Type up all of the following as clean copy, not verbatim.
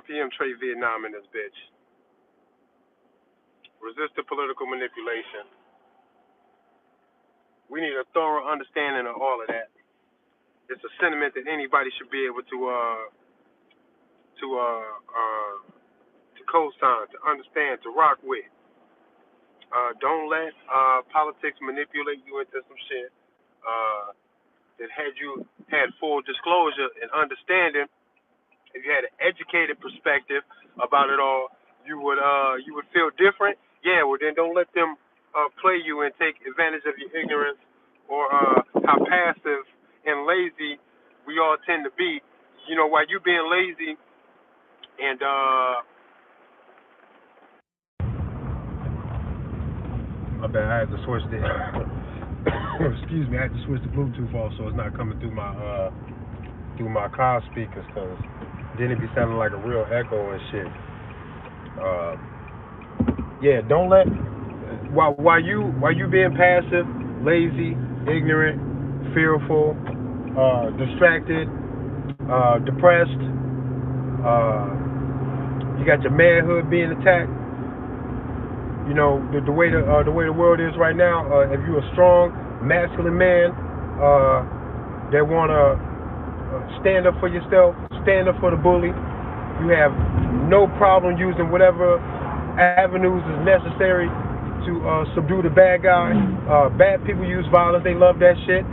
PM Trade Vietnam in this bitch. Resist the political manipulation. We need a thorough understanding of all of that. It's a sentiment that anybody should be able to co-sign, to understand, to rock with. Don't let politics manipulate you into some shit. That had you had full disclosure and understanding, if you had an educated perspective about it all, you would feel different. Yeah, well then don't let them play you and take advantage of your ignorance or how passive and lazy we all tend to be. You know, while you being lazy and I bet I had to switch the excuse me, I had to switch the Bluetooth off so it's not coming through my car speakers, cause then it be sounding like a real echo and shit. Yeah, don't let while you being passive, lazy, ignorant, fearful, distracted, depressed, you got your manhood being attacked. You know the way the world is right now. If you're a strong, masculine man that wanna stand up for yourself, stand up for the bully, you have no problem using whatever avenues is necessary to subdue the bad guy. Bad people use violence. They love that shit.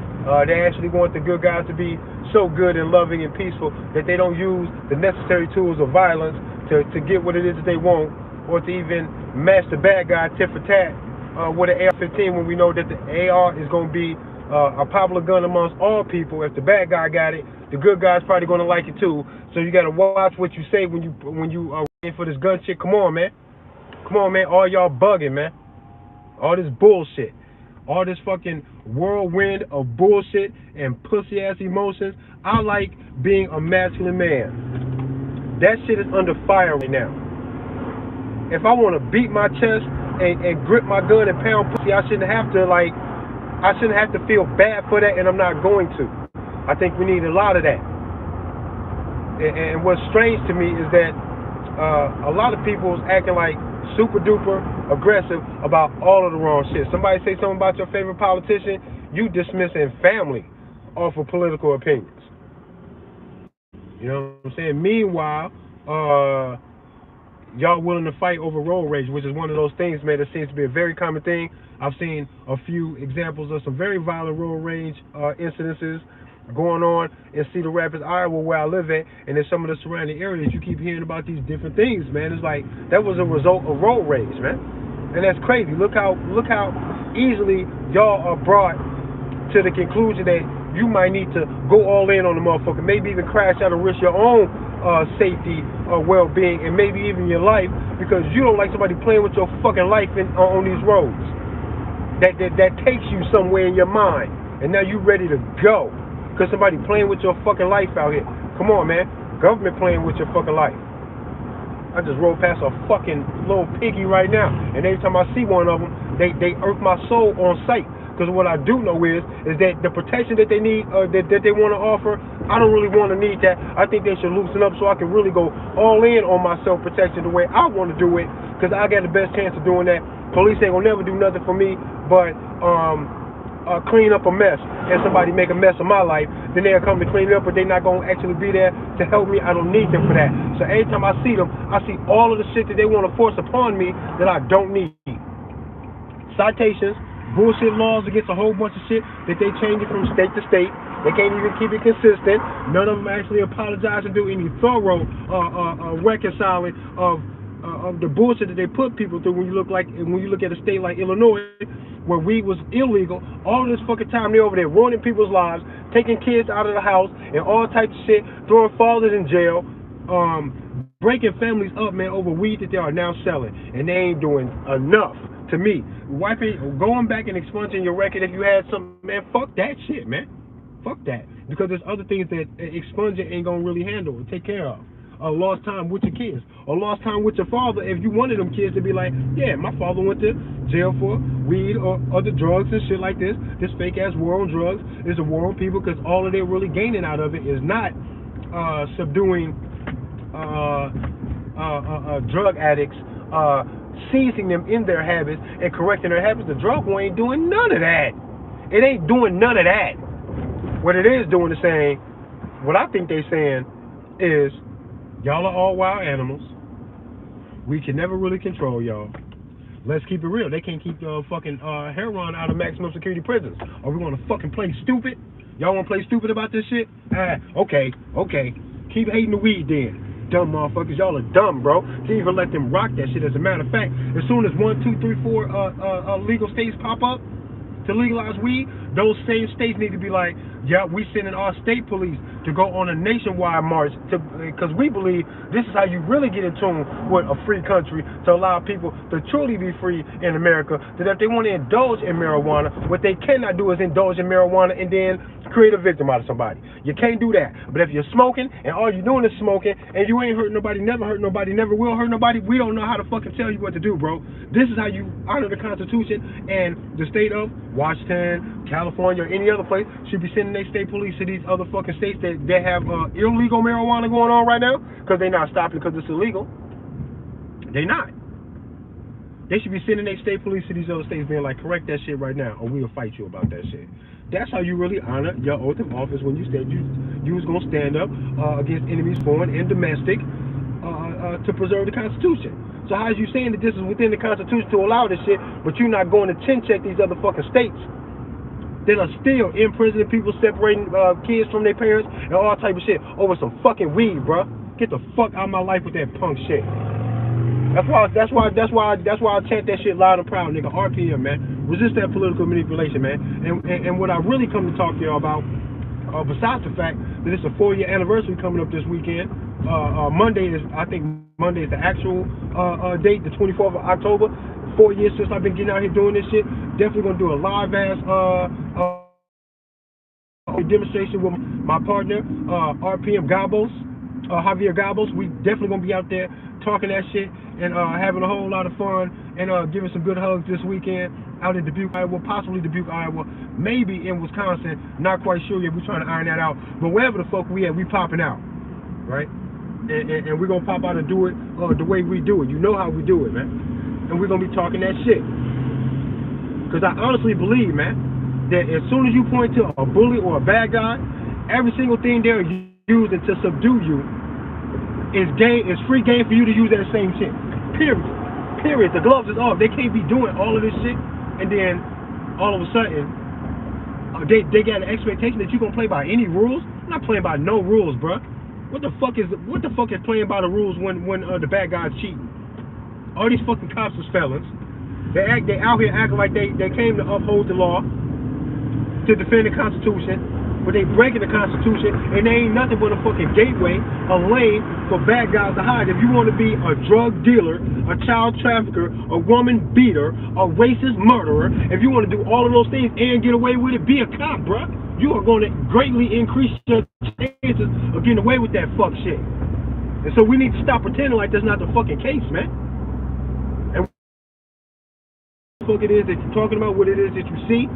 They actually want the good guys to be so good and loving and peaceful that they don't use the necessary tools of violence to get what it is that they want, or to even match the bad guy tit for tat with an AR-15 when we know that the AR is going to be a popular gun amongst all people. If the bad guy got it, the good guy's probably going to like it too. So you got to watch what you say when you are waiting for this gun shit. Come on, man. Come on, man. All y'all bugging, man. All this bullshit. All this fucking whirlwind of bullshit and pussy-ass emotions. I like being a masculine man. That shit is under fire right now. If I want to beat my chest and grip my gun and pound pussy, I shouldn't have to feel bad for that, and I'm not going to. I think we need a lot of that. And what's strange to me is that a lot of people is acting like super duper aggressive about all of the wrong shit. Somebody say something about your favorite politician, you dismissing family off of political opinions. You know what I'm saying? Meanwhile, y'all willing to fight over road rage, which is one of those things, man, that seems to be a very common thing. I've seen a few examples of some very violent road rage incidences going on in Cedar Rapids, Iowa, where I live at, and in some of the surrounding areas. You keep hearing about these different things, man. It's like that was a result of road rage, man, and that's crazy. Look how easily y'all are brought to the conclusion that you might need to go all in on the motherfucker, maybe even crash out and risk your own safety or well-being, and maybe even your life, because you don't like somebody playing with your fucking life on these roads. That takes you somewhere in your mind, and now you ready to go because somebody playing with your fucking life out here. Come on, man. Government playing with your fucking life. I just rolled past a fucking little piggy right now, and every time I see one of them, they irk my soul on sight. Because what I do know is that the protection that they need, that they want to offer, I don't really want to need that. I think they should loosen up so I can really go all in on my self-protection the way I want to do it, because I got the best chance of doing that. Police ain't gonna never do nothing for me but clean up a mess, and somebody make a mess of my life, then they'll come to clean it up, but they're not gonna actually be there to help me. I don't need them for that. So every time I see them, I see all of the shit that they want to force upon me that I don't need. Citations, bullshit laws against a whole bunch of shit that they change it from state to state. They can't even keep it consistent. None of them actually apologize and do any thorough reconciling of the bullshit that they put people through. When you look at a state like Illinois, where weed was illegal, all this fucking time they over there ruining people's lives, taking kids out of the house and all types of shit, throwing fathers in jail, breaking families up, man, over weed that they are now selling, and they ain't doing enough. To me, going back and expunging your record if you had something, man, fuck that shit, man. Fuck that. Because there's other things that expunging ain't gonna really handle and take care of. Lost time with your kids, or lost time with your father. If you wanted them kids to be like, yeah, my father went to jail for weed or other drugs and shit like this. This fake ass war on drugs is a war on people, because all of they're really gaining out of it is not subduing drug addicts, seizing them in their habits and correcting their habits. The drug war ain't doing none of that. It ain't doing none of that. What it is doing is saying, what I think they saying is, y'all are all wild animals. We can never really control y'all. Let's keep it real. They can't keep fucking heroin out of maximum security prisons. Are we gonna fucking play stupid? Y'all wanna play stupid about this shit? Okay. Keep hating the weed then. Dumb motherfuckers. Y'all are dumb, bro. Can't even let them rock that shit. As a matter of fact, as soon as 1, 2, 3, 4 legal states pop up to legalize weed, those same states need to be like, yeah, we sending our state police to go on a nationwide march because we believe this is how you really get in tune with a free country, to allow people to truly be free in America. That if they want to indulge in marijuana, what they cannot do is indulge in marijuana and then create a victim out of somebody. You can't do that. But if you're smoking and all you're doing is smoking and you ain't hurt nobody, never will hurt nobody, we don't know how to fucking tell you what to do, bro. This is how you honor the Constitution, and the state of Washington, California, or any other place should be sending their state police to these other fucking states that have illegal marijuana going on right now, because they're not stopping because it's illegal. They not. They should be sending their state police to these other states being like, correct that shit right now or we'll fight you about that shit. That's how you really honor your oath of office, when you said you was going to stand up against enemies, foreign and domestic, to preserve the Constitution. So how is you saying that this is within the Constitution to allow this shit, but you're not going to chin check these other fucking states that are still imprisoning people, separating kids from their parents, and all type of shit over some fucking weed, bro? Get the fuck out of my life with that punk shit. That's why I chant that shit loud and proud, nigga. RPM, man. Resist that political manipulation, man. And what I really come to talk to y'all about, besides the fact that it's a 4-year anniversary coming up this weekend, Monday is the actual date, the 24th of October. 4 years since I've been getting out here doing this shit. Definitely gonna do a live ass demonstration with my partner, RPM Gabos, Javier Gabos. We definitely gonna be out there talking that shit and having a whole lot of fun and giving some good hugs this weekend out in Dubuque, Iowa, possibly Dubuque, Iowa, maybe in Wisconsin. Not quite sure yet. We're trying to iron that out. But wherever the fuck we at, we popping out, right? And we're gonna pop out and do it the way we do it. You know how we do it, man. And we're gonna be talking that shit. Because I honestly believe, man, that as soon as you point to a bully or a bad guy, every single thing they're using to subdue you is free game for you to use that same shit. Period. The gloves is off. They can't be doing all of this shit and then all of a sudden they got an expectation that you're gonna play by any rules. I'm not playing by no rules, bro. What the fuck is playing by the rules when the bad guys cheating? All these fucking cops is felons. They out here acting like they came to uphold the law, to defend the Constitution, but they breaking the Constitution, and they ain't nothing but a fucking gateway, a lane for bad guys to hide. If you want to be a drug dealer, a child trafficker, a woman beater, a racist murderer, if you want to do all of those things and get away with it, be a cop, bruh. You are going to greatly increase your chances of getting away with that fuck shit. And so we need to stop pretending like that's not the fucking case, man. Fuck it is that you're talking about, what it is that you see,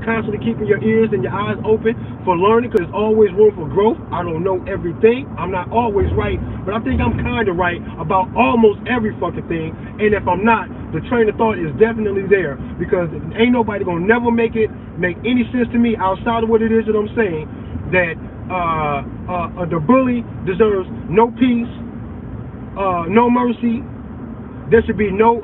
constantly keeping your ears and your eyes open for learning, because there's always room for growth. I don't know everything. I'm not always right, but I think I'm kind of right about almost every fucking thing. And if I'm not, the train of thought is definitely there, because ain't nobody gonna never make any sense to me outside of what it is that I'm saying, that the bully deserves no peace, no mercy. There should be no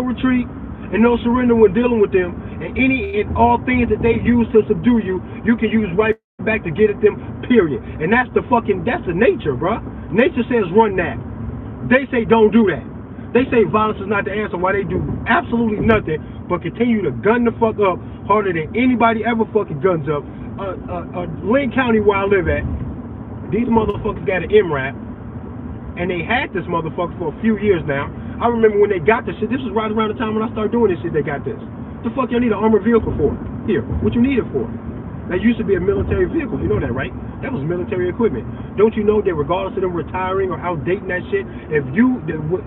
retreat and no surrender when dealing with them. And any and all things that they use to subdue you, you can use right back to get at them, period. And that's the nature, bro. Nature says run that. They say don't do that. They say violence is not the answer, why they do absolutely nothing but continue to gun the fuck up harder than anybody ever fucking guns up. Lane County, where I live at, these motherfuckers got an MRAP, and they had this motherfucker for a few years now. I remember when they got this shit, this was right around the time when I started doing this shit, they got this. The fuck y'all need an armored vehicle for? Here, what you need it for? That used to be a military vehicle, you know that, right? That was military equipment. Don't you know that regardless of them retiring or outdating that shit, if you,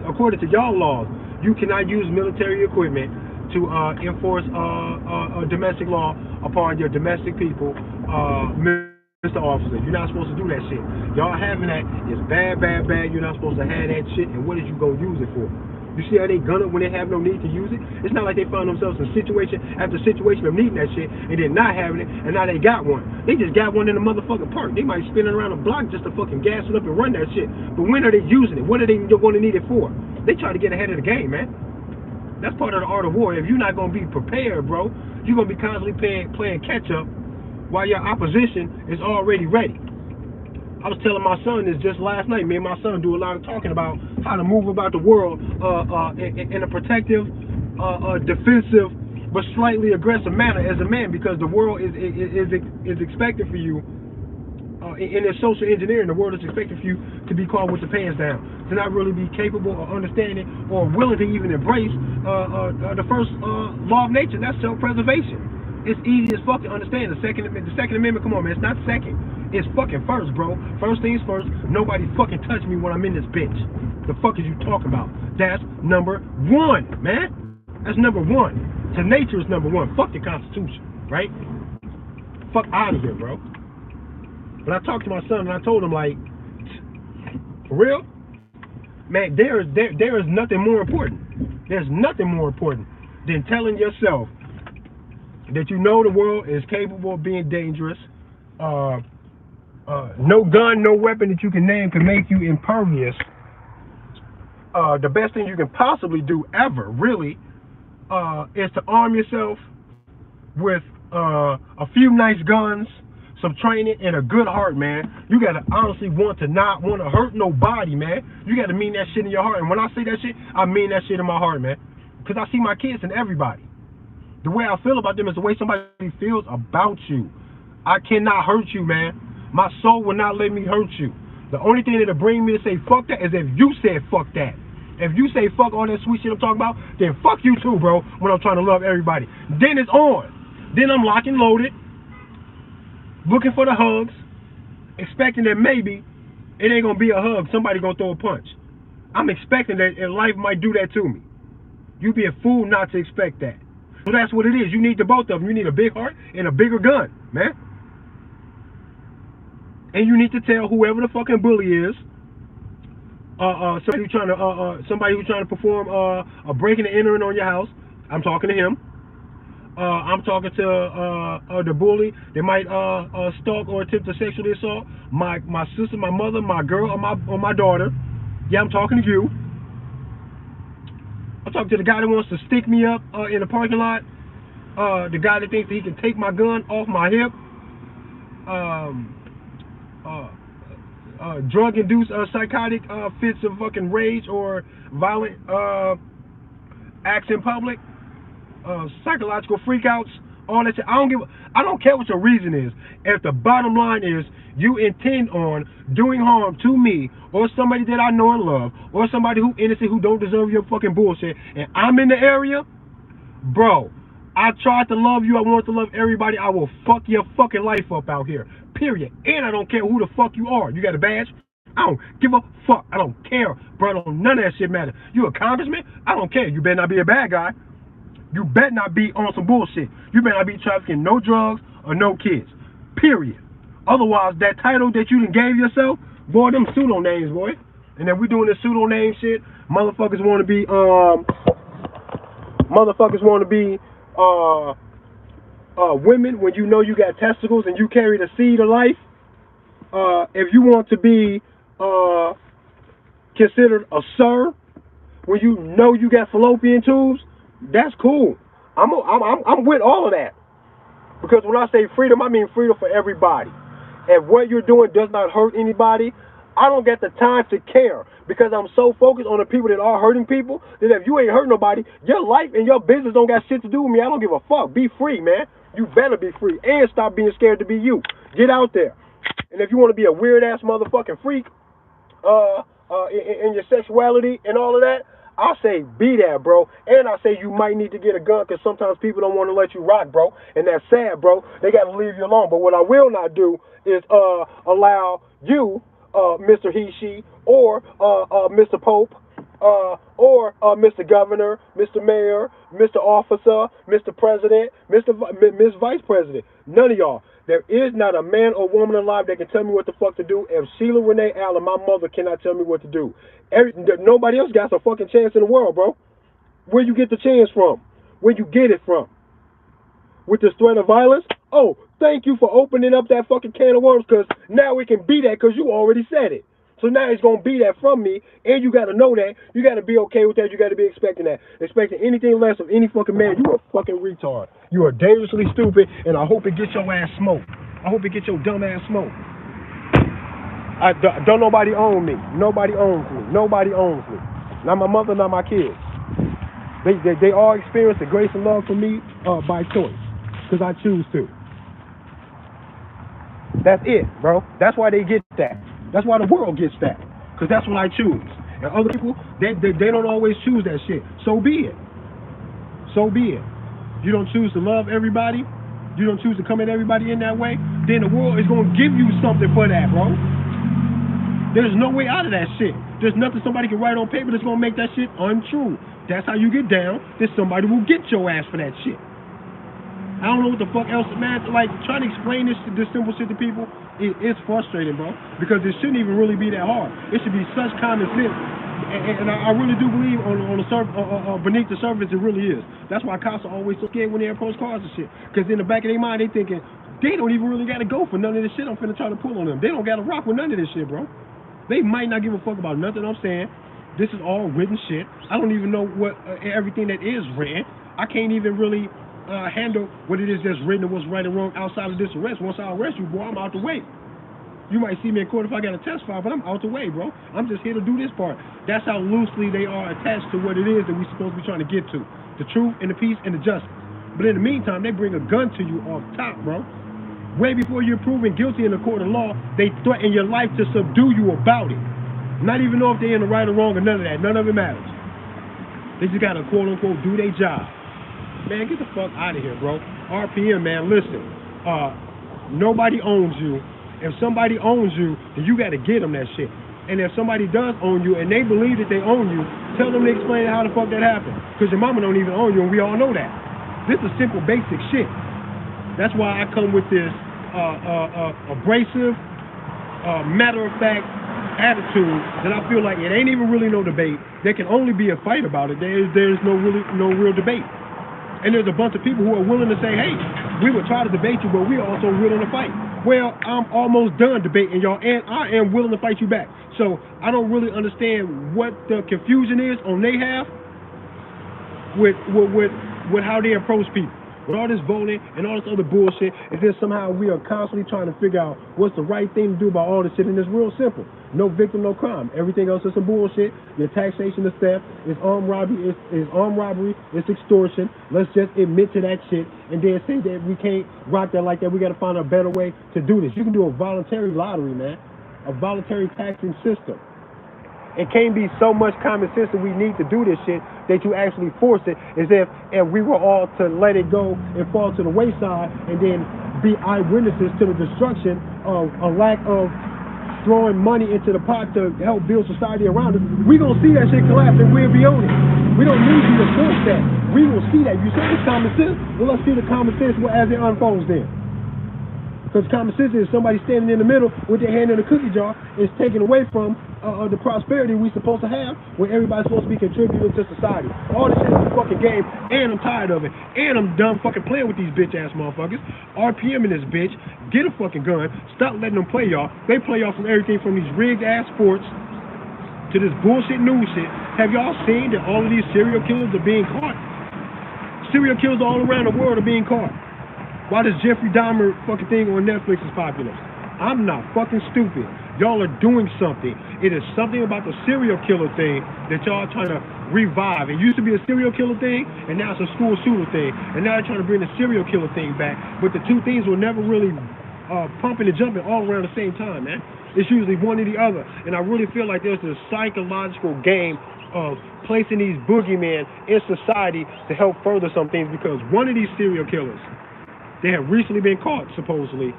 according to y'all laws, you cannot use military equipment to enforce domestic law upon your domestic people, Mr. Officer, you're not supposed to do that shit. Y'all having that is bad, bad, bad. You're not supposed to have that shit. And what is you gonna use it for? You see how they gun it when they have no need to use it? It's not like they found themselves in situation after situation of needing that shit and then not having it, and now they got one. They just got one in the motherfucking park. They might spin it around the block just to fucking gas it up and run that shit. But when are they using it? What are they going to need it for? They try to get ahead of the game, man. That's part of the art of war. If you're not going to be prepared, bro, you're going to be constantly playing catch up while your opposition is already ready. I was telling my son this just last night. Me and my son do a lot of talking about how to move about the world in a protective, defensive, but slightly aggressive manner as a man, because the world is expected for you in its social engineering. The world is expected for you to be caught with the pants down, to not really be capable of understanding or willing to even embrace the first law of nature. That's self-preservation. It's easy as fuck to understand. The Second Amendment, come on, man. It's not second. It's fucking first, bro. First things first. Nobody fucking touch me when I'm in this bitch. The fuck is you talking about? That's number one, man. That's number one. To nature is number one. Fuck the Constitution, right? Fuck out of here, bro. But I talked to my son and I told him, like, for real, man, there is nothing more important. There's nothing more important than telling yourself that you know the world is capable of being dangerous. No gun, no weapon that you can name can make you impervious. The best thing you can possibly do ever, really, is to arm yourself with a few nice guns, some training, and a good heart, man. You gotta honestly not want to hurt nobody, man. You gotta mean that shit in your heart. And when I say that shit, I mean that shit in my heart, man. Because I see my kids and everybody. The way I feel about them is the way somebody feels about you. I cannot hurt you, man. My soul will not let me hurt you. The only thing that'll bring me to say fuck that is if you said fuck that. If you say fuck all that sweet shit I'm talking about, then fuck you too, bro, when I'm trying to love everybody. Then it's on. Then I'm locked and loaded, looking for the hugs, expecting that maybe it ain't gonna be a hug, somebody gonna throw a punch. I'm expecting that, and life might do that to me. You'd be a fool not to expect that. So that's what it is. You need the both of them. You need a big heart and a bigger gun, man. And you need to tell whoever the fucking bully is, somebody who's trying to perform a breaking and entering on your house. I'm talking to him. I'm talking to the bully that might stalk or attempt to sexually assault my sister, my mother, my girl, or my daughter. Yeah, I'm talking to you. I'm talking to the guy that wants to stick me up in the parking lot. The guy that thinks that he can take my gun off my hip. Drug-induced psychotic fits of fucking rage or violent acts in public. Psychological freakouts, all that shit. I don't care what your reason is. If the bottom line is you intend on doing harm to me or somebody that I know and love or somebody who innocent who don't deserve your fucking bullshit, and I'm in the area, bro, I tried to love you. I want to love everybody. I will fuck your fucking life up out here. Period. And I don't care who the fuck you are. You got a badge? I don't give a fuck. I don't care, bro. None of that shit matter. You a congressman? I don't care. You better not be a bad guy. You better not be on some bullshit. You better not be trafficking no drugs or no kids. Period. Otherwise, that title that you done gave yourself, boy, them pseudo names, boy. And then we doing this pseudo name shit. Motherfuckers want to be, women when you know you got testicles and you carry the seed of life. If you want to be considered a sir when you know you got fallopian tubes, that's cool. I'm with all of that. Because when I say freedom, I mean freedom for everybody. If what you're doing does not hurt anybody, I don't get the time to care, because I'm so focused on the people that are hurting people that if you ain't hurt nobody, your life and your business don't got shit to do with me. I don't give a fuck. Be free, man. You better be free and stop being scared to be you. Get out there. And if you want to be a weird ass motherfucking freak in your sexuality and all of that, I say be that, bro. And I say you might need to get a gun, because sometimes people don't want to let you rock, bro. And that's sad, bro. They got to leave you alone. But what I will not do is allow you, Mr. He, She, or Mr. Pope, or Mr. Governor, Mr. Mayor, Mr. Officer, Mr. President, Miss Vice President. None of y'all. There is not a man or woman alive that can tell me what the fuck to do. If Sheila Renee Allen, my mother, cannot tell me what to do. Nobody else got a fucking chance in the world, bro. Where you get the chance from? Where you get it from? With this threat of violence? Oh, thank you for opening up that fucking can of worms, because now we can be that because you already said it. So now it's going to be that from me, and you got to know that. You got to be okay with that. You got to be expecting that. Expecting anything less of any fucking man, you a fucking retard. You are dangerously stupid, and I hope it gets your ass smoked. I hope it gets your dumb ass smoked. Don't nobody own me. Nobody owns me. Nobody owns me. Not my mother, not my kids. They all experience the grace and love from me by choice, because I choose to. That's it, bro. That's why they get that. That's why the world gets that, because that's what I choose. And other people, they don't always choose that shit. So be it. So be it. You don't choose to love everybody. You don't choose to come at everybody in that way. Then the world is going to give you something for that, bro. There's no way out of that shit. There's nothing somebody can write on paper that's going to make that shit untrue. That's how you get down. Then somebody will get your ass for that shit. I don't know what the fuck else, man. Like, trying to explain this simple shit to people, it's frustrating, bro. Because it shouldn't even really be that hard. It should be such common sense. And I really do believe beneath the surface it really is. That's why cops are always so scared when they approach cars and shit. Because in the back of their mind, they thinking, they don't even really got to go for none of this shit I'm finna try to pull on them. They don't got to rock with none of this shit, bro. They might not give a fuck about nothing I'm saying. This is all written shit. I don't even know what everything that is written. I can't even really handle what it is that's written and what's right and wrong outside of this arrest. Once I arrest you, boy, I'm out the way. You might see me in court if I got a testify, but I'm out the way, bro. I'm just here to do this part. That's how loosely they are attached to what it is that we're supposed to be trying to get to. The truth and the peace and the justice. But in the meantime, they bring a gun to you off top, bro. Way before you're proven guilty in the court of law, they threaten your life to subdue you about it. Not even know if they're in the right or wrong or none of that. None of it matters. They just got to, quote-unquote, do their job. Man, get the fuck out of here, bro. RPM, man, listen. Nobody owns you. If somebody owns you, then you got to get them that shit. And if somebody does own you and they believe that they own you, tell them to explain how the fuck that happened. Because your mama don't even own you, and we all know that. This is simple, basic shit. That's why I come with this abrasive, matter-of-fact attitude that I feel like it ain't even really no debate. There can only be a fight about it. There's no real debate. And there's a bunch of people who are willing to say, hey, we would try to debate you, but we're also willing to fight. Well, I'm almost done debating y'all, and I am willing to fight you back. So I don't really understand what the confusion is on their half with how they approach people. With all this voting and all this other bullshit, and then somehow we are constantly trying to figure out what's the right thing to do about all this shit, and it's real simple. No victim, no crime. Everything else is some bullshit. Your taxation is theft. It's armed robbery. It's armed robbery. It's extortion. Let's just admit to that shit and then say that we can't rock that like that. We got to find a better way to do this. You can do a voluntary lottery, man. A voluntary taxing system. It can't be so much common sense that we need to do this shit that you actually force it, as if we were all to let it go and fall to the wayside and then be eyewitnesses to the destruction of a lack of throwing money into the pot to help build society around us. We're going to see that shit collapse and we'll be on it. We don't need you to force that. We will see that. You say it's common sense? Well, let's see the common sense as it unfolds then. Because common sense is somebody standing in the middle with their hand in a cookie jar is taken away from the prosperity we're supposed to have, where everybody's supposed to be contributing to society. All this shit is a fucking game, and I'm tired of it. And I'm done fucking playing with these bitch-ass motherfuckers. RPM in this bitch. Get a fucking gun. Stop letting them play y'all. They play y'all from everything from these rigged-ass sports to this bullshit news shit. Have y'all seen that all of these serial killers are being caught? Serial killers all around the world are being caught. Why this Jeffrey Dahmer fucking thing on Netflix is popular? I'm not fucking stupid. Y'all are doing something. It is something about the serial killer thing that y'all are trying to revive. It used to be a serial killer thing, and now it's a school shooter thing. And now they're trying to bring the serial killer thing back. But the two things were never really pumping and jumping all around the same time, man. It's usually one or the other. And I really feel like there's a psychological game of placing these boogeymen in society to help further some things, because one of these serial killers, they have recently been caught, supposedly,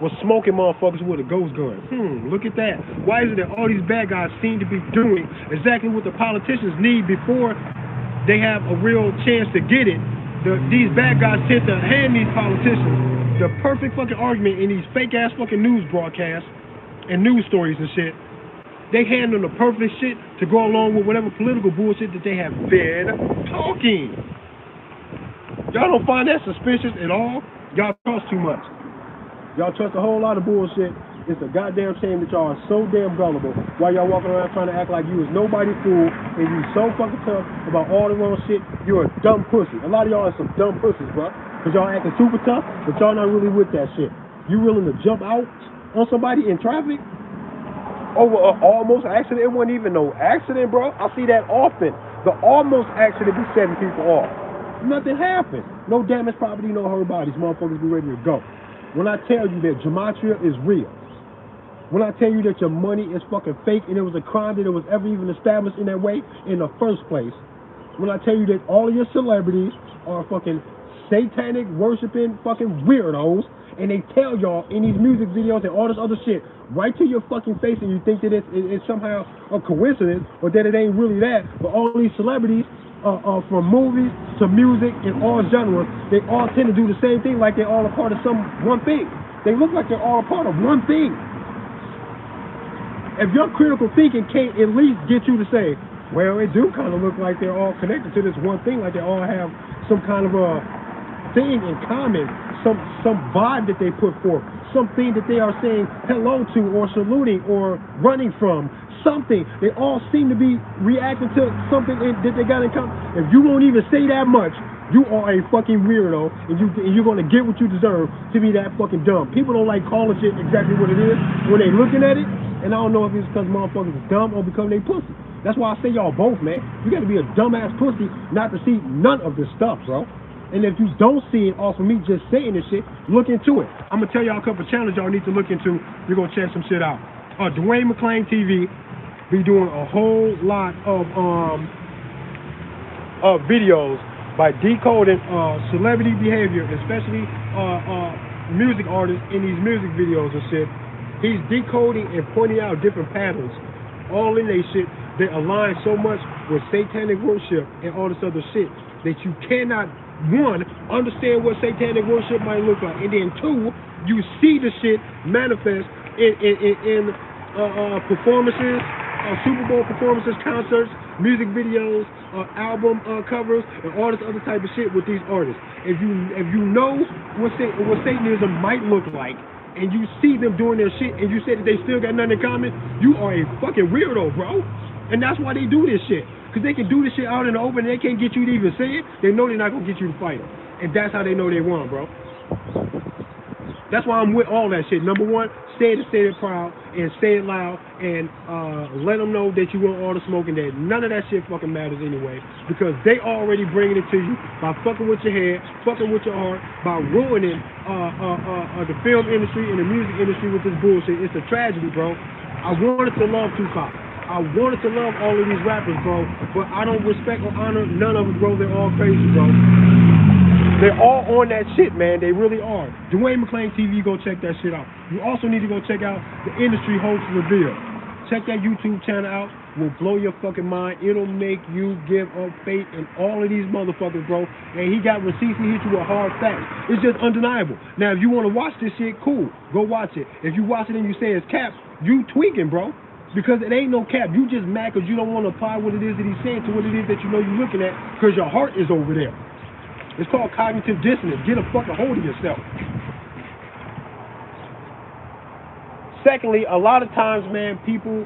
was smoking motherfuckers with a ghost gun. Look at that. Why is it that all these bad guys seem to be doing exactly what the politicians need before they have a real chance to get it? These bad guys tend to hand these politicians the perfect fucking argument in these fake ass fucking news broadcasts and news stories and shit. They hand them the perfect shit to go along with whatever political bullshit that they have been talking. Y'all don't find that suspicious at all? Y'all trust too much. Y'all trust a whole lot of bullshit. It's a goddamn shame that y'all are so damn gullible while y'all walking around trying to act like you is nobody fool and you so fucking tough about all the wrong shit. You're a dumb pussy. A lot of y'all are some dumb pussies, bro. Because y'all acting super tough, but y'all not really with that shit. You willing to jump out on somebody in traffic over an almost accident? It wasn't even no accident, bro. I see that often. The almost accident be setting people off. Nothing happened. No damaged property, no hurt bodies. Motherfuckers be ready to go. When I tell you that gematria is real, when I tell you that your money is fucking fake and it was a crime that it was ever even established in that way in the first place, when I tell you that all of your celebrities are fucking satanic worshiping fucking weirdos, and they tell y'all in these music videos and all this other shit right to your fucking face, and you think that it's somehow a coincidence or that it ain't really that, but all these celebrities from movies to music in all genres, they all tend to do the same thing, like they're all a part of some one thing. They look like they're all a part of one thing. If your critical thinking can't at least get you to say, well, it do kind of look like they're all connected to this one thing, like they all have some kind of a thing in common, some vibe that they put forth, something that they are saying hello to or saluting or running from, something. They all seem to be reacting to something that they got in common. If you won't even say that much, you are a fucking weirdo, and you're going to get what you deserve to be that fucking dumb. People don't like calling shit exactly what it is when they looking at it, and I don't know if it's because motherfuckers is dumb or because they pussy. That's why I say y'all both, man. You got to be a dumbass pussy not to see none of this stuff, bro. And if you don't see it off of me just saying this shit, look into it. I'm going to tell y'all a couple of channels y'all need to look into. You're going to check some shit out. Dwayne McClain TV be doing a whole lot of videos by decoding celebrity behavior, especially music artists in these music videos and shit. He's decoding and pointing out different patterns all in they shit that align so much with satanic worship and all this other shit that you cannot, one, understand what satanic worship might look like, and then two, you see the shit manifest in performances, Super Bowl performances, concerts, music videos, album covers, and all this other type of shit with these artists. If you know what Satanism might look like, and you see them doing their shit, and you say that they still got nothing in common, you are a fucking weirdo, bro. And that's why they do this shit. Because they can do this shit out in the open, and they can't get you to even say it. They know they're not going to get you to fight them. And that's how they know they won, bro. That's why I'm with all that shit. Number one, say it proud, and say it loud, and let them know that you want all the smoke, and that none of that shit fucking matters anyway, because they already bringing it to you by fucking with your head, fucking with your heart, by ruining the film industry and the music industry with this bullshit. It's a tragedy, bro. I wanted to love Tupac. I wanted to love all of these rappers, bro, but I don't respect or honor none of them, bro. They're all crazy, bro. They're all on that shit, man. They really are. Dwayne McClain TV, go check that shit out. You also need to go check out the Industry Host Reveal. Check that YouTube channel out. Will blow your fucking mind. It'll make you give up faith in all of these motherfuckers, bro. And he got receipts. He hit you with hard facts. It's just undeniable. Now, if you want to watch this shit, cool. Go watch it. If you watch it and you say it's cap, you tweaking, bro. Because it ain't no cap. You just mad because you don't want to apply what it is that he's saying to what it is that you know you're looking at, because your heart is over there. It's called cognitive dissonance. Get a fucking hold of yourself. Secondly, a lot of times, man, people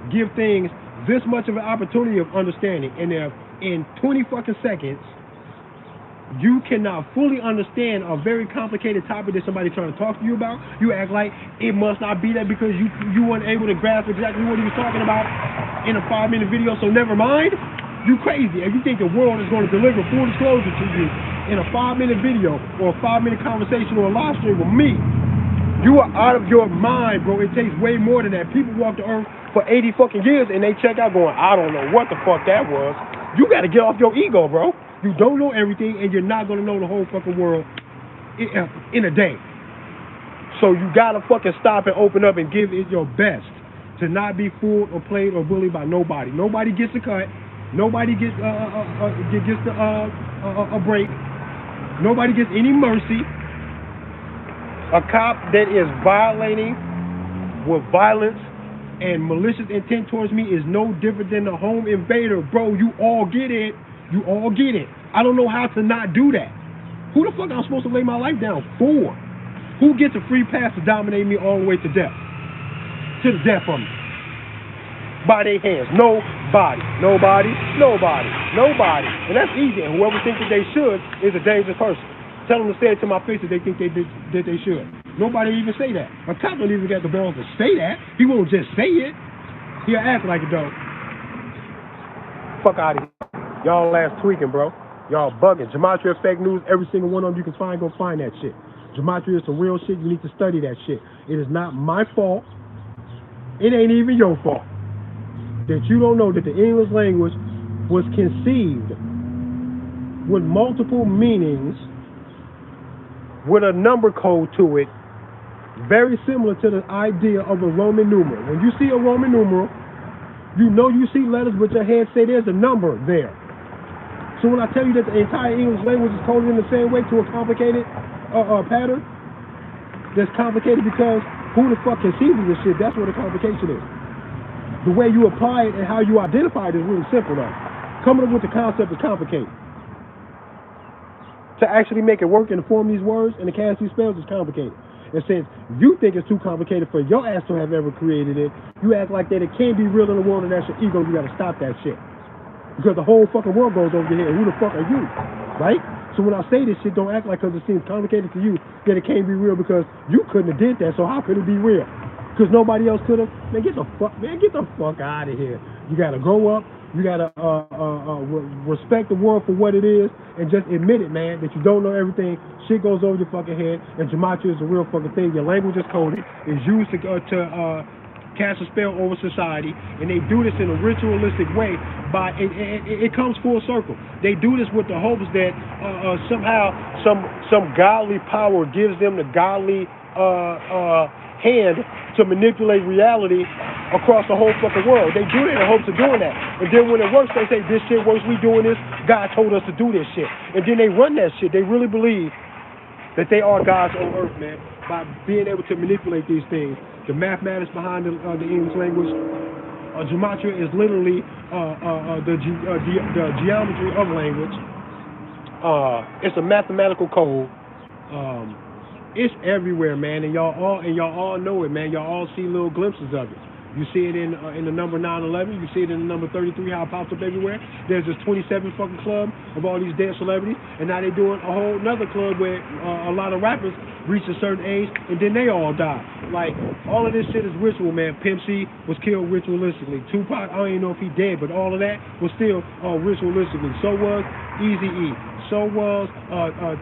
give things this much of an opportunity of understanding, and if in 20 fucking seconds you cannot fully understand a very complicated topic that somebody's trying to talk to you about, you act like it must not be that because you weren't able to grasp exactly what he was talking about in a 5-minute video, so never mind. You crazy. If you think the world is going to deliver full disclosure to you in a 5-minute video or a 5-minute conversation or a live stream with me, you are out of your mind, bro. It takes way more than that. People walk the earth for 80 fucking years and they check out going, I don't know what the fuck that was. You got to get off your ego, bro. You don't know everything, and you're not going to know the whole fucking world in a day. So you gotta fucking stop and open up and give it your best to not be fooled or played or bullied by nobody. Nobody gets a cut. Nobody gets a break. Nobody gets any mercy. A cop that is violating with violence and malicious intent towards me is no different than a home invader, bro. You all get it. You all get it. I don't know how to not do that. Who the fuck am I supposed to lay my life down for? Who gets a free pass to dominate me all the way to death? To the death of me. By their hands. Nobody. Nobody. Nobody. Nobody. And that's easy. And whoever thinks that they should is a dangerous person. Tell them to say it to my face that they think that they should. Nobody even say that. A cop don't even got the balls to say that. He won't just say it. He'll act like it don't. Fuck out of here. Y'all ass tweaking, bro. Y'all bugging. Gematria fake news. Every single one of them you can find, go find that shit. Gematria is some real shit. You need to study that shit. It is not my fault. It ain't even your fault that you don't know that the English language was conceived with multiple meanings, with a number code to it, very similar to the idea of a Roman numeral. When you see a Roman numeral, you know you see letters, but your hands say there's a number there. So when I tell you that the entire English language is coded in the same way to a complicated pattern, that's complicated because who the fuck conceived this shit? That's what the complication is. The way you apply it and how you identify it is really simple though. Coming up with the concept is complicated. To actually make it work and to form these words and to cast these spells is complicated. And since you think it's too complicated for your ass to have ever created it, you act like that it can't be real in the world and that's your ego, you gotta stop that shit. Because the whole fucking world goes over your head. Who the fuck are you? Right? So when I say this shit, don't act like because it seems complicated to you that it can't be real because you couldn't have did that, so how could it be real? Because nobody else could have. Man, get the fuck out of here. You gotta grow up. You gotta respect the world for what it is and just admit it, man, that you don't know everything. Shit goes over your fucking head, and Gematria is a real fucking thing. Your language is coded. It's used to cast a spell over society, and they do this in a ritualistic way. It comes full circle. They do this with the hopes that somehow some godly power gives them the godly hand to manipulate reality across the whole fucking world. They do it in hopes of doing that. And then when it works, they say, this shit works, we doing this, God told us to do this shit. And then they run that shit. They really believe that they are gods on earth, man, by being able to manipulate these things. The mathematics behind the English language, Gematria is literally the geometry of language. It's a mathematical code. It's everywhere, man, and y'all all know it, man. Y'all all see little glimpses of it. You see it in the number 9/11. You see it in the number 33, how it pops up everywhere. There's this 27 fucking club of all these dead celebrities, and now they're doing a whole another club where a lot of rappers reach a certain age, and then they all die. Like, all of this shit is ritual, man. Pimp C was killed ritualistically. Tupac, I don't even know if he dead, but all of that was still ritualistically. So was Eazy-E. So was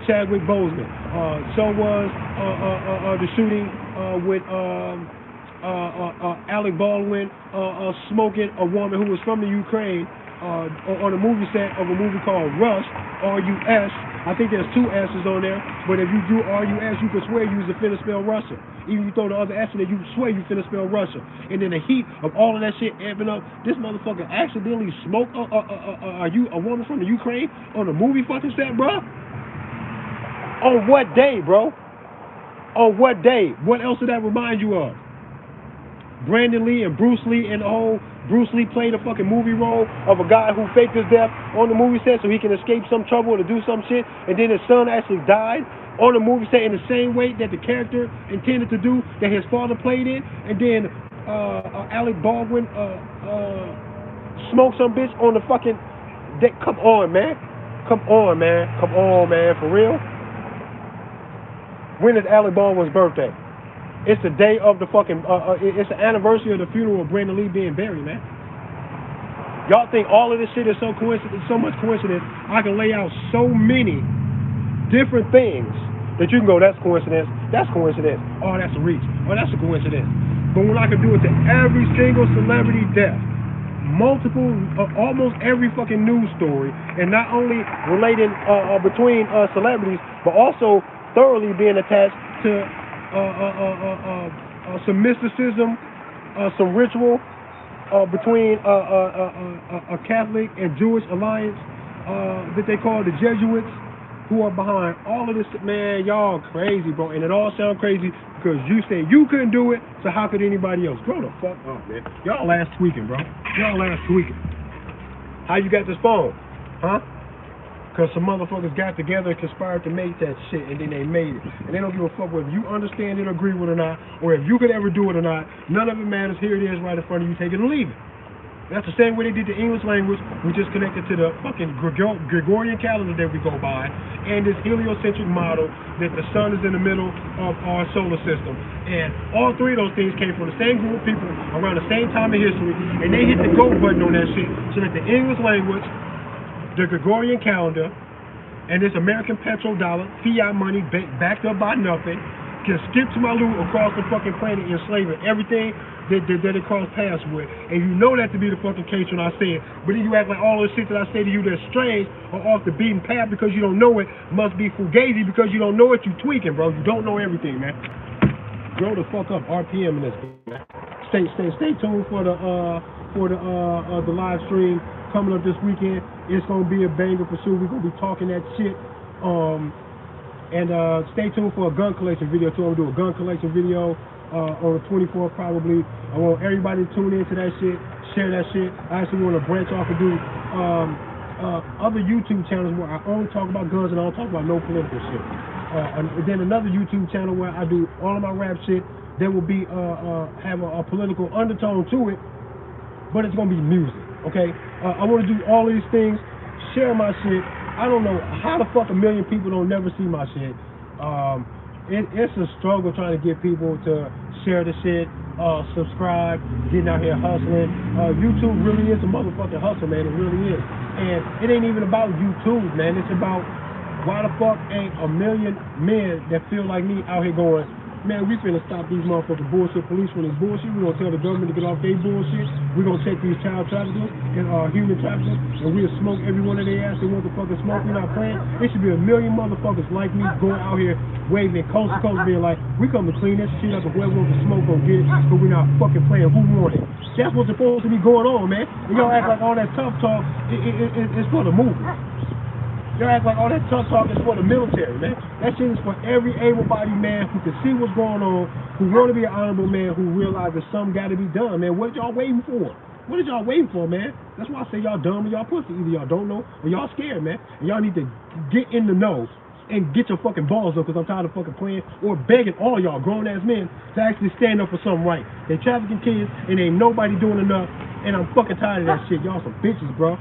Chadwick Boseman. So was the shooting with Alec Baldwin smoking a woman who was from the Ukraine on a movie set of a movie called Rush, R-U-S. I think there's two S's on there, but if you do R-U-S, you can swear you was finna spell Russia. Even if you throw the other S in there, you swear you finna spell Russia. And in the heat of all of that shit amping up, this motherfucker accidentally smoked a woman from the Ukraine on a movie fucking set, bro? On what day, bro? On what day? What else did that remind you of? Brandon Lee and Bruce Lee and the whole Bruce Lee played a fucking movie role of a guy who faked his death on the movie set so he can escape some trouble or to do some shit, and then his son actually died on the movie set in the same way that the character intended to do, that his father played in, and then Alec Baldwin smoked some bitch on the fucking deck. Come on, man. Come on, man. Come on, man. For real? When is Alec Baldwin's birthday? It's the day of the fucking, it's the anniversary of the funeral of Brandon Lee being buried, man. Y'all think all of this shit is so much coincidence. I can lay out so many different things that you can go, that's coincidence, that's coincidence. Oh, that's a reach. Oh, that's a coincidence. But when I can do it to every single celebrity death, multiple, almost every fucking news story, and not only relating between celebrities, but also thoroughly being attached to some mysticism, some ritual between a Catholic and Jewish alliance that they call the Jesuits, who are behind all of this. Man, y'all crazy, bro. And it all sounds crazy because you say you couldn't do it, so how could anybody else? Grow the fuck up, man. Y'all ass tweaking, bro. Y'all ass tweaking. How you got this phone? Huh? Because some motherfuckers got together and conspired to make that shit, and then they made it. And they don't give a fuck whether you understand it or agree with it or not, or if you could ever do it or not. None of it matters. Here it is right in front of you. Take it or leave it. That's the same way they did the English language. We just connected to the fucking Gregorian calendar that we go by, and this heliocentric model that the sun is in the middle of our solar system. And all three of those things came from the same group of people around the same time in history, and they hit the go button on that shit. So that the English language, the Gregorian calendar, and this American petrodollar, fiat money backed up by nothing, can skip to my loot across the fucking planet, enslaving everything that it crossed paths with. And you know that to be the fucking case when I say it. But then you act like all this shit that I say to you that's strange or off the beaten path because you don't know it must be fugazi because you don't know it, you tweaking, bro. You don't know everything, man. Grow the fuck up, RPM in this, man. Stay tuned for the live stream coming up this weekend. It's gonna be a banger for sure. We're gonna be talking that shit. And stay tuned for a gun collection video too. I'm gonna do a gun collection video on the 24th probably. I want everybody to tune into that shit, share that shit. I actually want to branch off and do other YouTube channels where I only talk about guns and I don't talk about no political shit. And then another YouTube channel where I do all of my rap shit that will be have a political undertone to it, but it's gonna be music. Okay, I want to do all of these things, share my shit. I don't know how the fuck a million people don't never see my shit. It's a struggle trying to get people to share the shit, subscribe, getting out here hustling. YouTube really is a motherfucking hustle, man. It really is. And it ain't even about YouTube, man. It's about why the fuck ain't a million men that feel like me out here going, man, we finna stop these motherfucking bullshit police from this bullshit. We're gonna tell the government to get off their bullshit. We're gonna take these child traffickers and human traffickers and we'll smoke every one of their ass they want to fucking smoke. We're not playing. There should be a million motherfuckers like me going out here waving coast to coast being like, we come to clean this shit up and whoever wants to smoke gonna get it, but we're not fucking playing. Who want it? That's what's supposed to be going on, man. And y'all act like all that tough talk it's for the movement. Y'all act like all that tough talk is for the military, man. That shit is for every able-bodied man who can see what's going on, who want to be an honorable man, who realize that something got to be done, man. What y'all waiting for? What is y'all waiting for, man? That's why I say y'all dumb or y'all pussy. Either y'all don't know or y'all scared, man. And y'all need to get in the know and get your fucking balls up because I'm tired of fucking playing or begging all y'all grown-ass men to actually stand up for something right. They trafficking kids and ain't nobody doing enough, and I'm fucking tired of that shit. Y'all some bitches, bro.